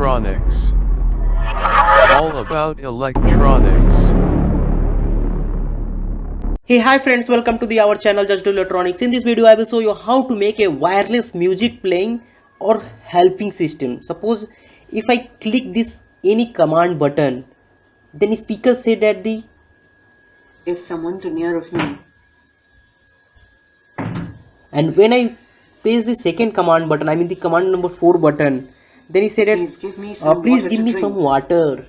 electronics. All about electronics. Hey, hi friends, welcome to our channel Just Do Electronics. In this video I will show you how to make a wireless music playing or helping system. Suppose if I click this any command button, then speaker say that the Is someone too near of me? and when I press the second command button, I mean the command number 4 button, then he said that Please give me some please water give to me drink. some water.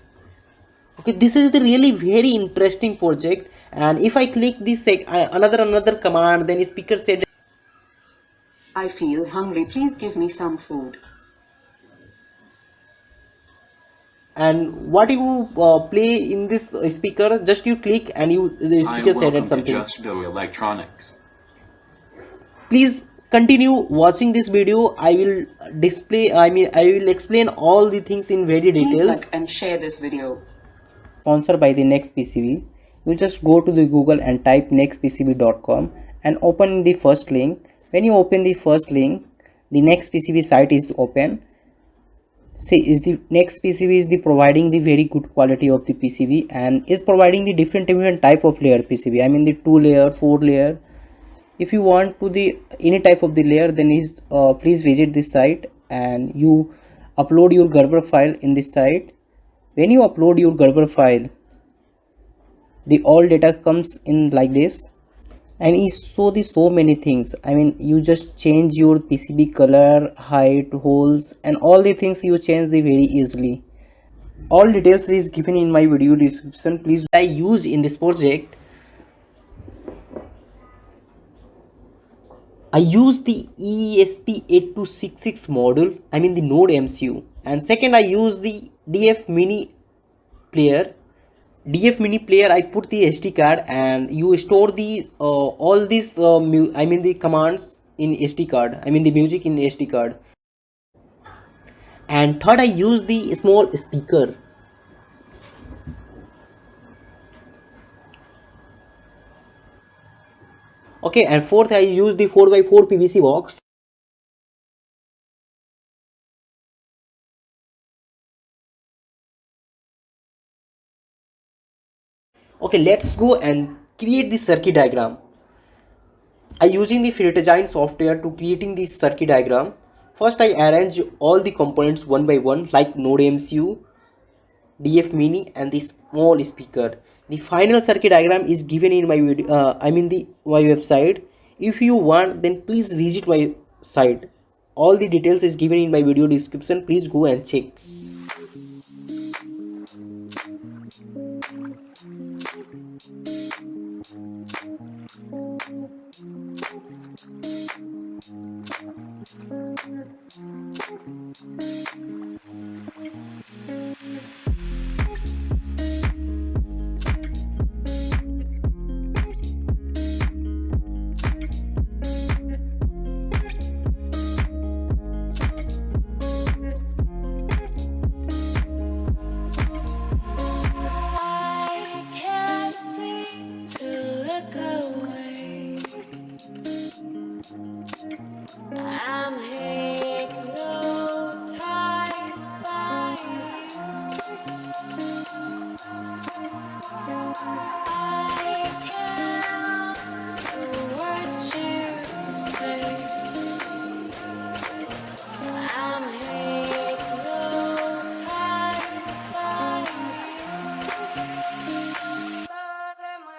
Okay, this is the really very interesting project, and if I click this another command, then speaker said I feel hungry. Please give me some food. and what you play in this speaker, just you click and the Hi, speaker said welcome to something. Just Do Electronics. Please continue watching this video. I will I will explain all the things in very Please details. like and share this video. Sponsored by the NextPCB. You just go to the Google and type nextpcb.com and open the first link. When you open the first link, the NextPCB site is open. See, is the next PCB is the providing the very good quality of the PCB and is providing the different type of layer PCB. I mean the 2 layer, 4 layer. If you want to the any type of the layer, then is please visit this site and you upload your Gerber file in this site. When you upload your Gerber file, the all data comes in like this, and you show the so many things. I mean you just change your PCB color, height, holes, and all the things you change the very easily. All details is given in my video description. Please, I use in this project, I use the ESP8266 module, I mean the Node MCU, and second I use the DF mini player. DF mini player, I put the SD card and you store the all these I mean the commands in SD card, I mean the music in SD card. And third I use the small speaker. Okay, and fourth I use the 4x4 PVC box. Okay, let's go and create the circuit diagram. I using the FreeDesign software to creating this circuit diagram. First I arrange all the components one by one like Node MCU, DF mini and the small speaker. The final circuit diagram is given in my video, I mean the my website. If you want, then please visit my site. All the details is given in my video description. Please go and check. I'm hypnotized by you. I can't do what you say. I'm hypnotized by you. Love in my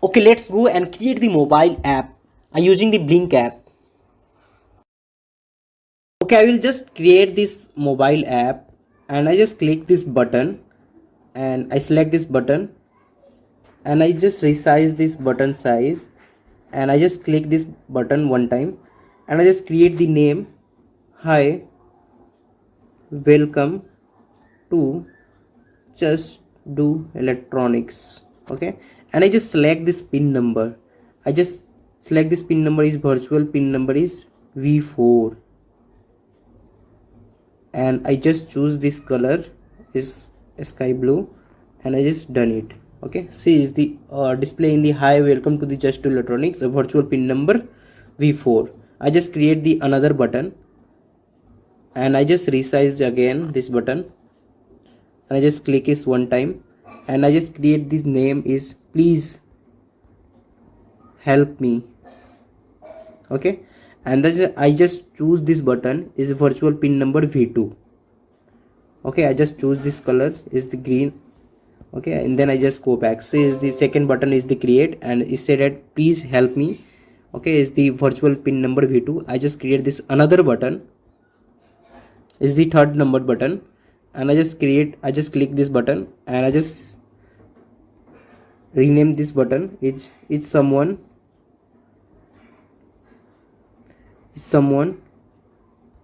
Okay, let's go and create the mobile app. I'm using the Blink app. Okay, I will just create this mobile app and I just click this button and I select this button and I just resize this button size and I just click this button one time, and I just create the name, hi, welcome to Just Do Electronics. Okay, and I just select this pin number. I just select this pin number is virtual pin number is V4, and I just choose this color is sky blue, and I just done it. Okay, see is the display in the hi welcome to the Just Do Electronics, a virtual pin number V4. I just create the another button, and I just resize again this button, and I just click this one time, and I just create this name is please help me. Okay, and then I just choose this button is virtual pin number V2. Okay, I just choose this color is the green. Okay, and then I just go back, say is the second button is the create, and it said that please help me. Okay, is the virtual pin number V2. I just create this another button is the third number button, and I just click this button, and I just rename this button it's someone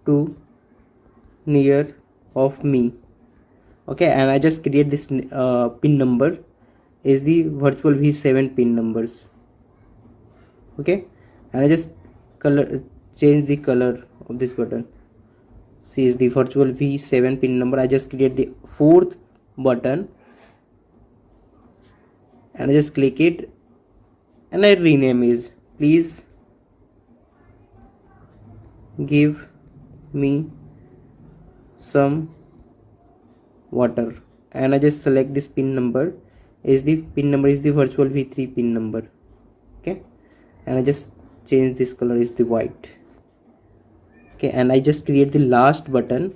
too near of me. Okay, and I just create this pin number is the virtual V7 pin numbers. Okay, and I just change the color of this button. See is the virtual V7 pin number. I just create the fourth button, and I just click it, and I rename is please give me some water, and I just select this pin number is the virtual V3 pin number. Okay, and I just change this color is the white. Okay, and I just create the last button,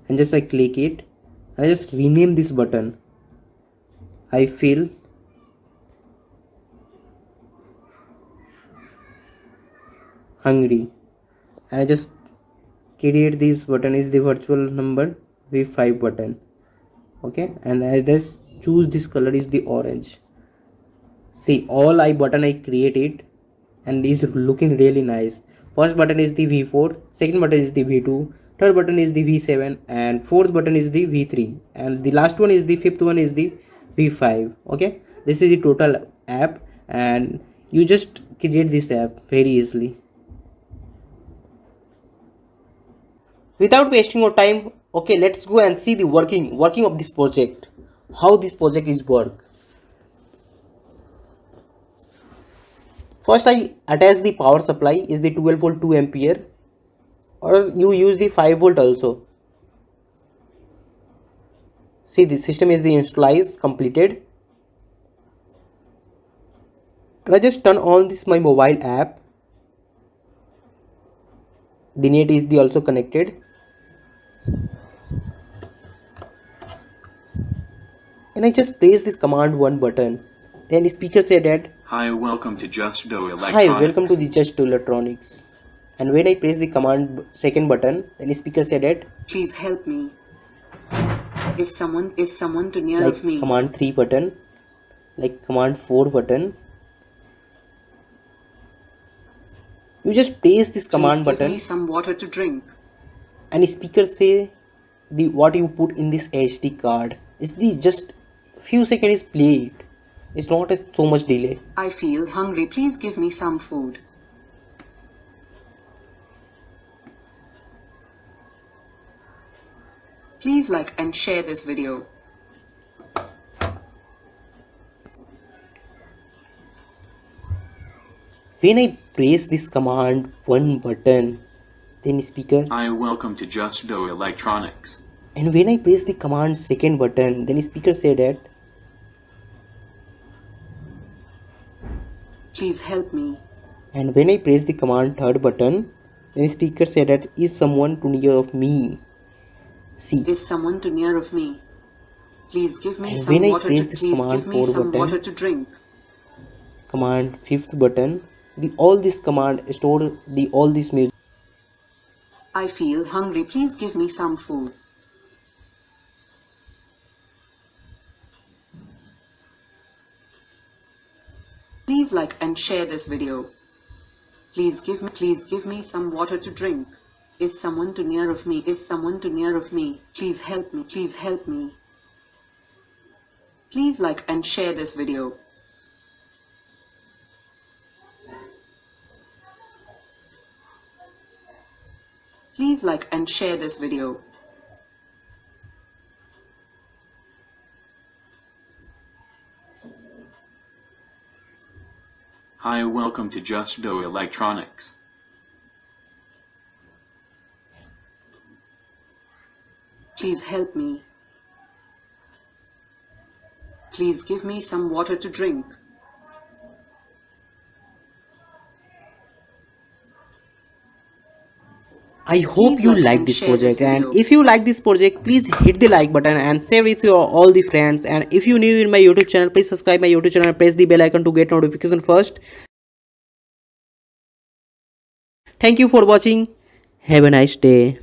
and just I click it, and I just rename this button I feel hungry, and I just create this button is the virtual number V5 button. Okay, and I just choose this color is the orange. See all I button I create it, and is looking really nice. First button is the V4, second button is the V2, third button is the V7, and fourth button is the V3, and the last one is the fifth one is the V5. Okay, this is the total app, and you just create this app very easily. Without wasting your time, okay, let's go and see the working of this project, how this project is work. First I attach the power supply is the 12 volt 2 ampere, or you use the 5 volt also. See the system is the installation completed, and I just turn on this my mobile app. The net is the also connected, and I just press this command one button. Then the speaker said that Hi, welcome to Just Do Electronics. hi, welcome to the Just Do Electronics. And when I press the command second button, then the speaker said that Please help me. Is someone too near like of me? command 3 button, like command 4 button. You just press this command Please give button, me some water to drink. and the speaker say the what you put in this SD card is the just few seconds played. It's not so much delay. I feel hungry. Please give me some food. Please like and share this video. When I press this command one button, then speaker, Hi, welcome to Just Do Electronics. and when I press the command second button, then speaker said that Please help me. and when I press the command third button, then speaker said that is someone too near of me. See, Is someone too near of me? Please give me And some when I water press to this please command give me 4 some button, water to drink. command fifth button, the all this command store the all this music. I feel hungry. Please give me some food. Please like and share this video. Please give me some water to drink. Is someone too near of me? Is someone too near of me? Please help me. Please help me. Please like and share this video. Please like and share this video. Hi, welcome to Just Do Electronics. Please help me. Please give me some water to drink. I hope Please you like like and this share this project, and video. if you like this project, please hit the like button and share with your all the friends. And if you new in my YouTube channel, please subscribe my YouTube channel and press the bell icon to get notification first. Thank you for watching. Have a nice day.